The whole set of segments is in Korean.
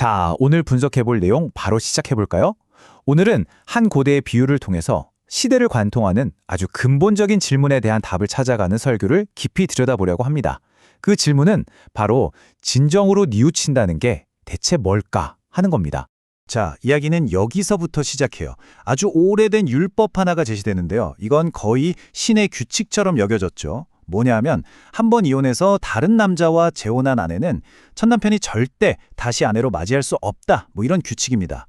자, 오늘 분석해볼 내용 바로 시작해볼까요? 오늘은 한 고대의 비유를 통해서 시대를 관통하는 아주 근본적인 질문에 대한 답을 찾아가는 설교를 깊이 들여다보려고 합니다. 그 질문은 바로 진정으로 뉘우친다는 게 대체 뭘까 하는 겁니다. 자, 이야기는 여기서부터 시작해요. 아주 오래된 율법 하나가 제시되는데요. 이건 거의 신의 규칙처럼 여겨졌죠. 뭐냐면 한 번 이혼해서 다른 남자와 재혼한 아내는 첫 남편이 절대 다시 아내로 맞이할 수 없다. 이런 규칙입니다.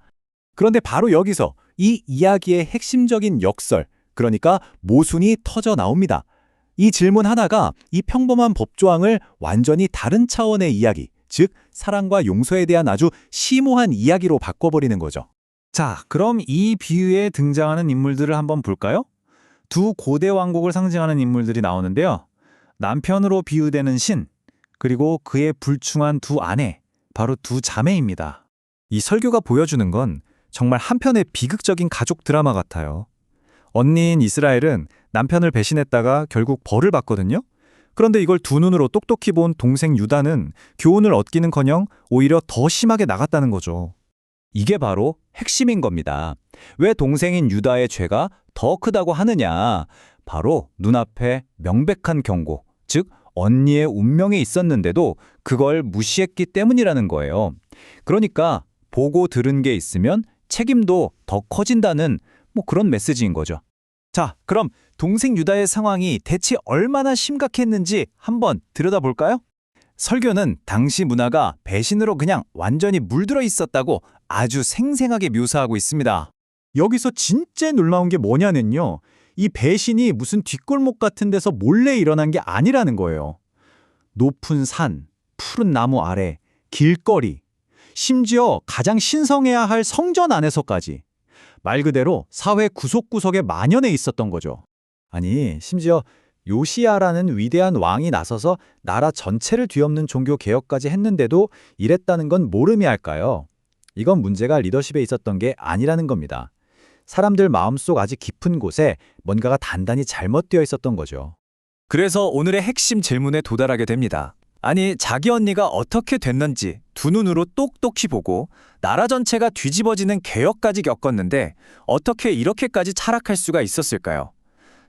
그런데 바로 여기서 이 이야기의 핵심적인 역설, 그러니까 모순이 터져 나옵니다. 이 질문 하나가 이 평범한 법조항을 완전히 다른 차원의 이야기, 즉 사랑과 용서에 대한 아주 심오한 이야기로 바꿔버리는 거죠. 자, 그럼 이 비유에 등장하는 인물들을 한번 볼까요? 두 고대 왕국을 상징하는 인물들이 나오는데요. 남편으로 비유되는 신, 그리고 그의 불충한 두 아내, 바로 두 자매입니다. 이 설교가 보여주는 건 정말 한편의 비극적인 가족 드라마 같아요. 언니인 이스라엘은 남편을 배신했다가 결국 벌을 받거든요. 그런데 이걸 두 눈으로 똑똑히 본 동생 유다는 교훈을 얻기는커녕 오히려 더 심하게 나갔다는 거죠. 이게 바로 핵심인 겁니다. 왜 동생인 유다의 죄가 더 크다고 하느냐? 바로 눈앞에 명백한 경고, 즉 언니의 운명이 있었는데도 그걸 무시했기 때문이라는 거예요. 그러니까 보고 들은 게 있으면 책임도 더 커진다는 그런 메시지인 거죠. 자, 그럼 동생 유다의 상황이 대체 얼마나 심각했는지 한번 들여다볼까요? 설교는 당시 문화가 배신으로 그냥 완전히 물들어 있었다고 아주 생생하게 묘사하고 있습니다. 여기서 진짜 놀라운 게 뭐냐면요. 이 배신이 무슨 뒷골목 같은 데서 몰래 일어난 게 아니라는 거예요. 높은 산, 푸른 나무 아래, 길거리, 심지어 가장 신성해야 할 성전 안에서까지 말 그대로 사회 구석구석에 만연해 있었던 거죠. 아니, 심지어 요시야라는 위대한 왕이 나서서 나라 전체를 뒤엎는 종교 개혁까지 했는데도 이랬다는 건 모름이 할까요? 이건 문제가 리더십에 있었던 게 아니라는 겁니다. 사람들 마음속 아주 깊은 곳에 뭔가가 단단히 잘못되어 있었던 거죠. 그래서 오늘의 핵심 질문에 도달하게 됩니다. 아니, 자기 언니가 어떻게 됐는지 두 눈으로 똑똑히 보고 나라 전체가 뒤집어지는 개혁까지 겪었는데 어떻게 이렇게까지 타락할 수가 있었을까요?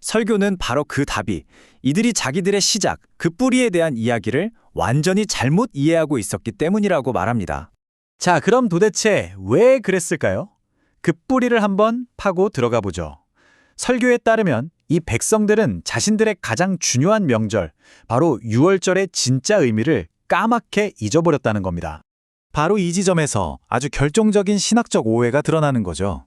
설교는 바로 그 답이 이들이 자기들의 시작, 그 뿌리에 대한 이야기를 완전히 잘못 이해하고 있었기 때문이라고 말합니다. 자, 그럼 도대체 왜 그랬을까요? 그 뿌리를 한번 파고 들어가 보죠. 설교에 따르면 이 백성들은 자신들의 가장 중요한 명절, 바로 유월절의 진짜 의미를 까맣게 잊어버렸다는 겁니다. 바로 이 지점에서 아주 결정적인 신학적 오해가 드러나는 거죠.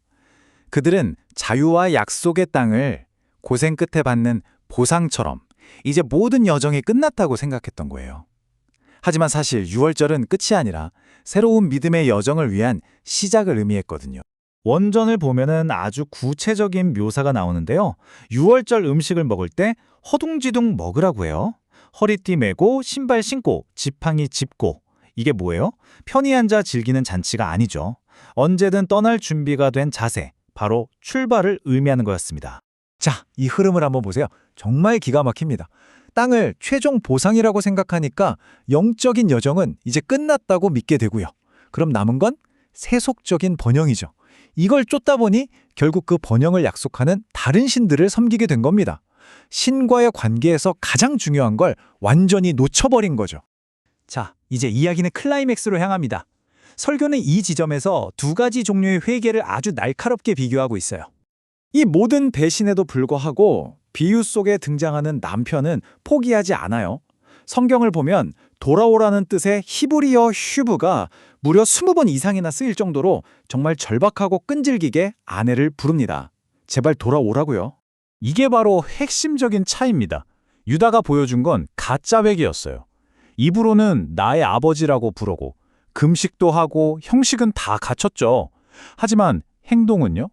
그들은 자유와 약속의 땅을 고생 끝에 받는 보상처럼 이제 모든 여정이 끝났다고 생각했던 거예요. 하지만 사실 유월절은 끝이 아니라 새로운 믿음의 여정을 위한 시작을 의미했거든요. 원전을 보면은 아주 구체적인 묘사가 나오는데요. 유월절 음식을 먹을 때 허둥지둥 먹으라고 해요. 허리띠 메고 신발 신고 지팡이 짚고. 이게 뭐예요? 편히 앉아 즐기는 잔치가 아니죠. 언제든 떠날 준비가 된 자세, 바로 출발을 의미하는 거였습니다. 자, 이 흐름을 한번 보세요. 정말 기가 막힙니다. 땅을 최종 보상이라고 생각하니까 영적인 여정은 이제 끝났다고 믿게 되고요. 그럼 남은 건 세속적인 번영이죠. 이걸 쫓다 보니 결국 그 번영을 약속하는 다른 신들을 섬기게 된 겁니다. 신과의 관계에서 가장 중요한 걸 완전히 놓쳐버린 거죠. 자, 이제 이야기는 클라이맥스로 향합니다. 설교는 이 지점에서 두 가지 종류의 회개를 아주 날카롭게 비교하고 있어요. 이 모든 배신에도 불구하고 비유 속에 등장하는 남편은 포기하지 않아요. 성경을 보면 돌아오라는 뜻의 히브리어 슈브가 무려 20번 이상이나 쓰일 정도로 정말 절박하고 끈질기게 아내를 부릅니다. 제발 돌아오라고요. 이게 바로 핵심적인 차이입니다. 유다가 보여준 건 가짜 회개였어요. 입으로는 나의 아버지라고 부르고 금식도 하고 형식은 다 갖췄죠. 하지만 행동은요?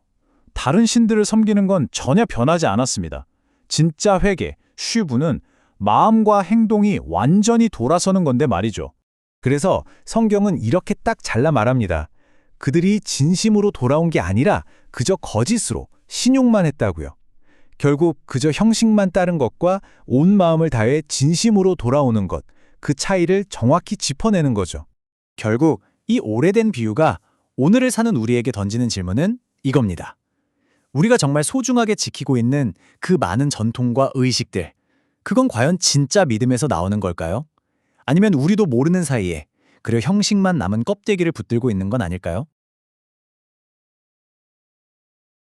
다른 신들을 섬기는 건 전혀 변하지 않았습니다. 진짜 회개, 슈브는 마음과 행동이 완전히 돌아서는 건데 말이죠. 그래서 성경은 이렇게 딱 잘라 말합니다. 그들이 진심으로 돌아온 게 아니라 그저 거짓으로 신용만 했다고요. 결국 그저 형식만 따른 것과 온 마음을 다해 진심으로 돌아오는 것, 그 차이를 정확히 짚어내는 거죠. 결국 이 오래된 비유가 오늘을 사는 우리에게 던지는 질문은 이겁니다. 우리가 정말 소중하게 지키고 있는 그 많은 전통과 의식들, 그건 과연 진짜 믿음에서 나오는 걸까요? 아니면 우리도 모르는 사이에 그려 형식만 남은 껍데기를 붙들고 있는 건 아닐까요?